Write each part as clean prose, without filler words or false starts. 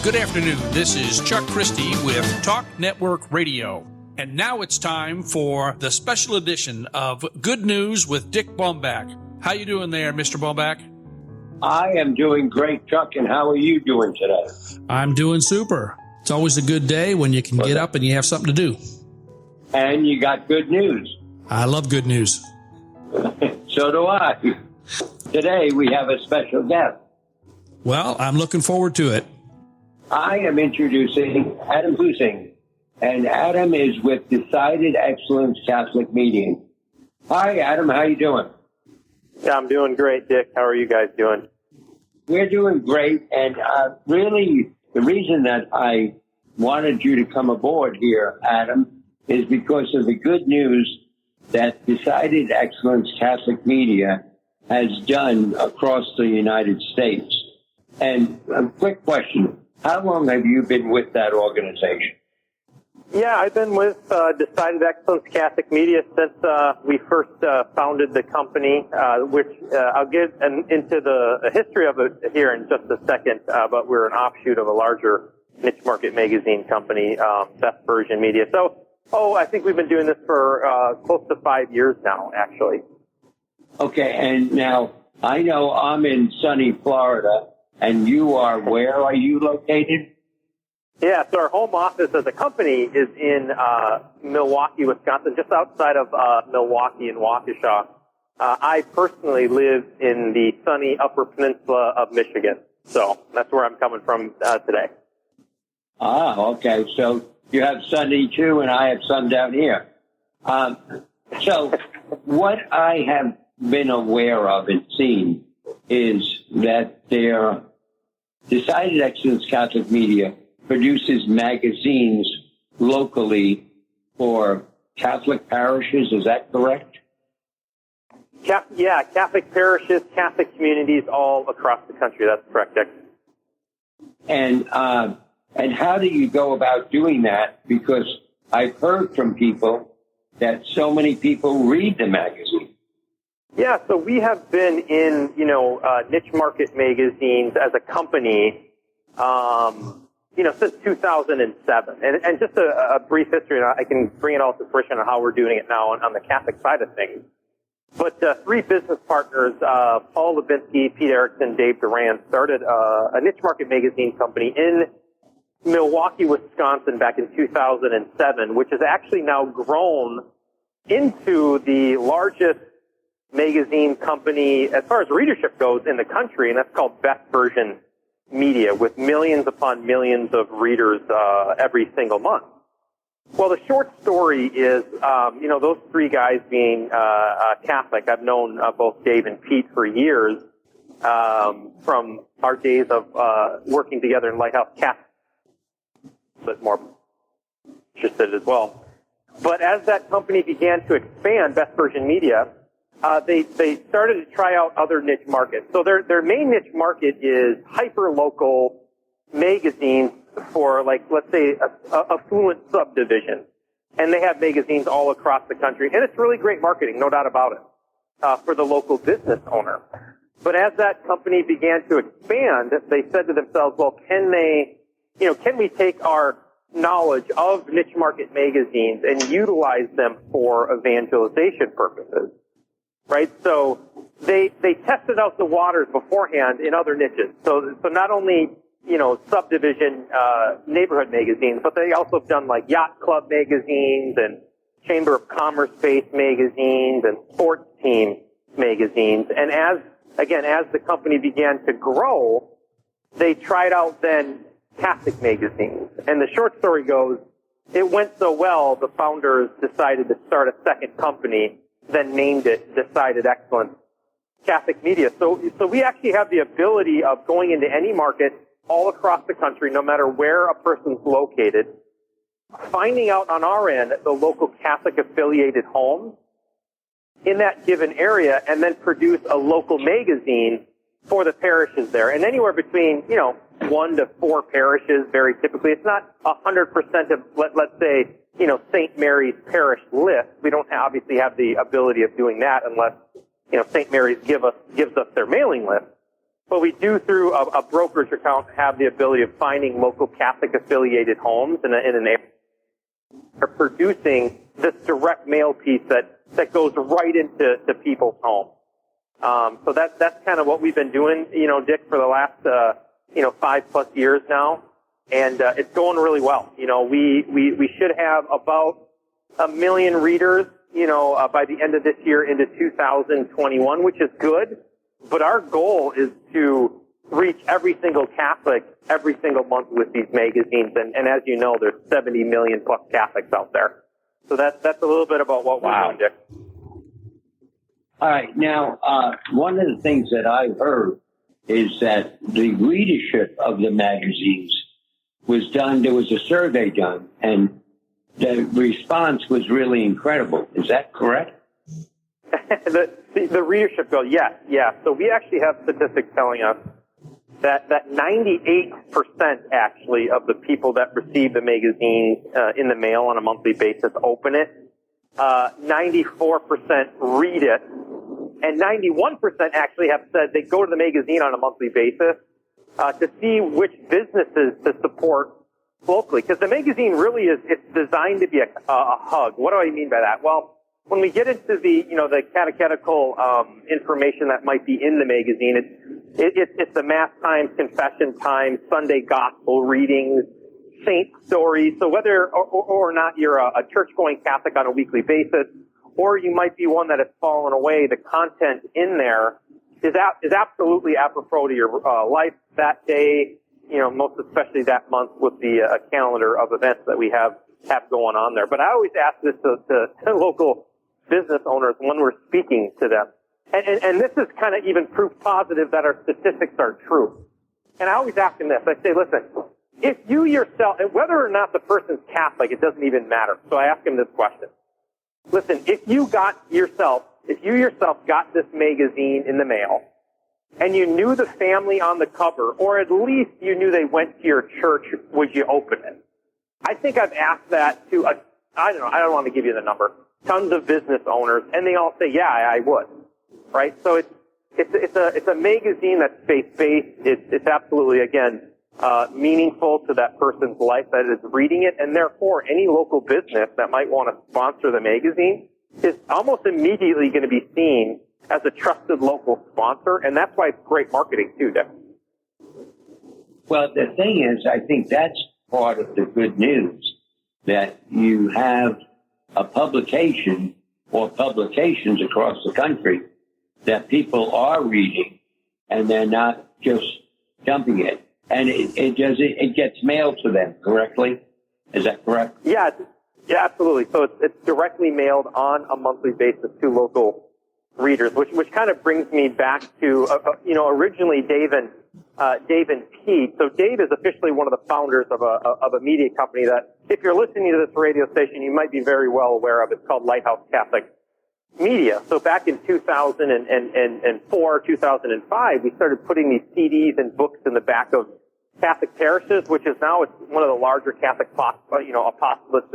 Good afternoon. This is Chuck Christie with Talk Network Radio. And now it's time for the special edition of Good News with Dick Baumbach. How you doing there, Mr. Baumbach? I am doing great, Chuck, and how are you doing today? I'm doing super. It's always a good day when you can get up and you have something to do. And you got good news. I love good news. So do I. Today we have a special guest. Well, I'm looking forward to it. I am introducing Adam Husing, and Adam is with Decided Excellence Catholic Meeting. Hi, Adam. How you doing? Yeah, I'm doing great, Dick. How are you guys doing? We're doing great, and really the reason that I wanted you to come aboard here, Adam, is because of the good news that Decided Excellence Catholic Media has done across the United States. And a quick question. How long have you been with that organization? Yeah, I've been with Decided Excellence Catholic Media since we first founded the company, which I'll get into the history of it here in just a second, but we're an offshoot of a larger niche market magazine company, Best Version Media. So, I think we've been doing this for close to 5 years now, actually. Okay, and now I know I'm in sunny Florida, and you are, where are you located? Yeah, so our home office as a company is in Milwaukee, Wisconsin, just outside of Milwaukee and Waukesha. I personally live in the sunny Upper Peninsula of Michigan, so that's where I'm coming from today. Ah, okay, so you have sunny too, and I have sun down here. So what I have been aware of and seen is that their Decided Excellence Catholic Media produces magazines locally for Catholic parishes. Is that correct? Yeah, Catholic parishes, Catholic communities all across the country. That's correct, Dick. And how do you go about doing that? Because I've heard from people that so many people read the magazine. Yeah, so we have been in, niche market magazines as a company, since 2007. And just a brief history, and I can bring it all to fruition on how we're doing it now on the Catholic side of things. But three business partners, Paul Levinsky, Pete Erickson, Dave Duran, started a niche market magazine company in Milwaukee, Wisconsin back in 2007, which has actually now grown into the largest magazine company as far as readership goes in the country, and that's called Best Version Media, with millions upon millions of readers every single month. Well, the short story is, those three guys being Catholic. I've known both Dave and Pete for years from our days of working together in Lighthouse Catholic, but more interested as well. But as that company began to expand, Best Version Media, they started to try out other niche markets. So their main niche market is hyper-local magazines for, let's say, a affluent subdivision. And they have magazines all across the country. And it's really great marketing, no doubt about it, for the local business owner. But as that company began to expand, they said to themselves, well, can we take our knowledge of niche market magazines and utilize them for evangelization purposes? Right? So they tested out the waters beforehand in other niches. So not only, subdivision, neighborhood magazines, but they also have done like yacht club magazines and Chamber of Commerce based magazines and sports team magazines. And as the company began to grow, they tried out then Catholic magazines. And the short story goes, it went so well, the founders decided to start a second company, then named it Decided Excellence Catholic Media. So we actually have the ability of going into any market all across the country, no matter where a person's located, finding out on our end the local Catholic affiliated homes in that given area, and then produce a local magazine for the parishes there. And anywhere between, 1 to 4 parishes, very typically. It's not 100% of, let's say, St. Mary's parish list. We don't obviously have the ability of doing that unless, St. Mary's gives us their mailing list. but we do, through a brokerage account, have the ability of finding local Catholic-affiliated homes in an area. Are producing this direct mail piece that goes right into people's homes. So that's kind of what we've been doing, Dick, for the last 5+ years now, and it's going really well. We should have about 1 million readers, by the end of this year into 2021, which is good. But our goal is to reach every single Catholic every single month with these magazines. And as you know, there's 70 million plus Catholics out there. So that's a little bit about what we're doing, Dick. All right. Now, one of the things that I heard is that the readership of the magazines was done. There was a survey done, and the response was really incredible. Is that correct? the readership goal, yes. So we actually have statistics telling us that 98% actually of the people that receive the magazine in the mail on a monthly basis open it. 94% read it, and 91% actually have said they go to the magazine on a monthly basis to see which businesses to support locally. Because the magazine really it's designed to be a hug. What do I mean by that? Well, when we get into the catechetical information that might be in the magazine, it's the mass times, confession times, Sunday gospel readings, saint stories. So whether or not you're a church-going Catholic on a weekly basis, or you might be one that has fallen away, the content in there is absolutely apropos to your life that day, most especially that month with the calendar of events that we have going on there. But I always ask this to local business owners when we're speaking to them. And this is kind of even proof positive that our statistics are true. And I always ask them this. I say, listen, if you yourself, and whether or not the person's Catholic, it doesn't even matter. So I ask them this question. Listen, if you yourself got this magazine in the mail, and you knew the family on the cover, or at least you knew they went to your church, would you open it? I think I've asked that to, I don't want to give you the number, tons of business owners, and they all say, yeah, I would. Right? So it's a magazine that's faith-based. It's absolutely, again, meaningful to that person's life that is reading it, and therefore any local business that might want to sponsor the magazine is almost immediately going to be seen as a trusted local sponsor, and that's why it's great marketing too, Dick. Well, the thing is, I think that's part of the good news, that you have a publication or publications across the country that people are reading, and they're not just dumping it. And it gets mailed to them, correctly? Is that correct? Yeah, absolutely. So it's directly mailed on a monthly basis to local readers, which kind of brings me back to, originally Dave and Pete. So Dave is officially one of the founders of a media company that, if you're listening to this radio station, you might be very well aware of. It's called Lighthouse Catholic Media. So back in 2004, 2005, we started putting these CDs and books in the back of Catholic parishes, which is now one of the larger Catholic apostolates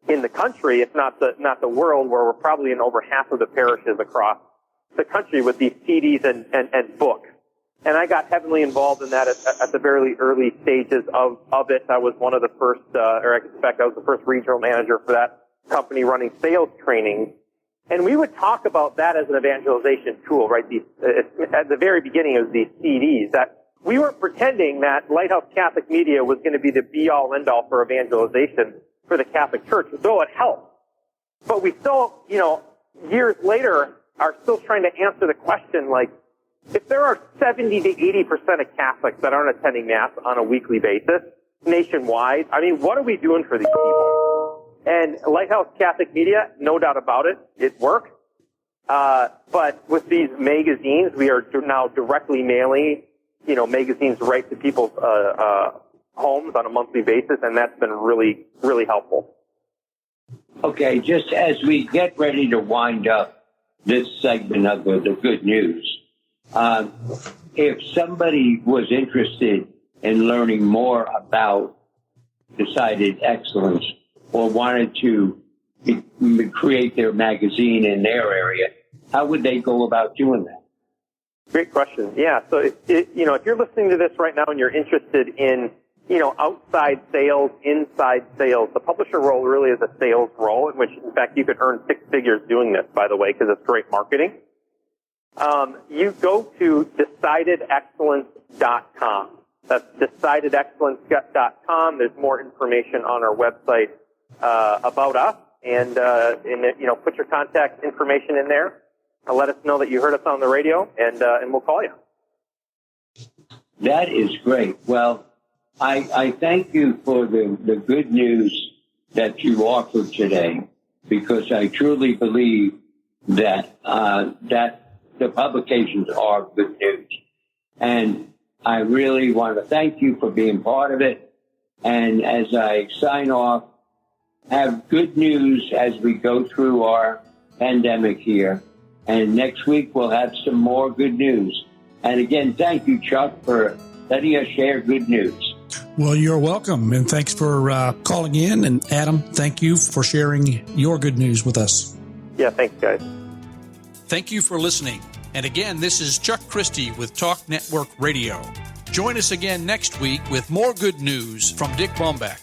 in the country, if not the world, where we're probably in over half of the parishes across the country with these CDs and books. And I got heavily involved in that at the very early stages of it. I was one of the first, I was the first regional manager for that company running sales training. And we would talk about that as an evangelization tool, right? At the very beginning of these CDs, that we weren't pretending that Lighthouse Catholic Media was going to be the be-all, end-all for evangelization for the Catholic Church, though it helped. But we still, years later, are still trying to answer the question, like, if there are 70 to 80% of Catholics that aren't attending Mass on a weekly basis, nationwide, I mean, what are we doing for these people? And Lighthouse Catholic Media, no doubt about it, it works. But with these magazines, we are now directly mailing, magazines right to people's homes on a monthly basis, and that's been really, really helpful. Okay, just as we get ready to wind up this segment of the good news, if somebody was interested in learning more about Decided Excellence or wanted to create their magazine in their area, how would they go about doing that? Great question. Yeah. So if you're listening to this right now and you're interested in, outside sales, inside sales, the publisher role really is a sales role in which, in fact, you could earn six figures doing this, by the way, because it's great marketing. You go to decidedexcellence.com. That's decidedexcellence.com. There's more information on our website about us, and put your contact information in there. Let us know that you heard us on the radio, and we'll call you. That is great. Well, I thank you for the good news that you offered today, because I truly believe that the publications are good news. And I really want to thank you for being part of it. And as I sign off, have good news as we go through our pandemic here. And next week we'll have some more good news. And again, thank you, Chuck, for letting us share good news. Well, you're welcome. And thanks for calling in. And Adam, thank you for sharing your good news with us. Yeah, thanks, guys. Thank you for listening. And again, this is Chuck Christie with Talk Network Radio. Join us again next week with more good news from Dick Baumbach.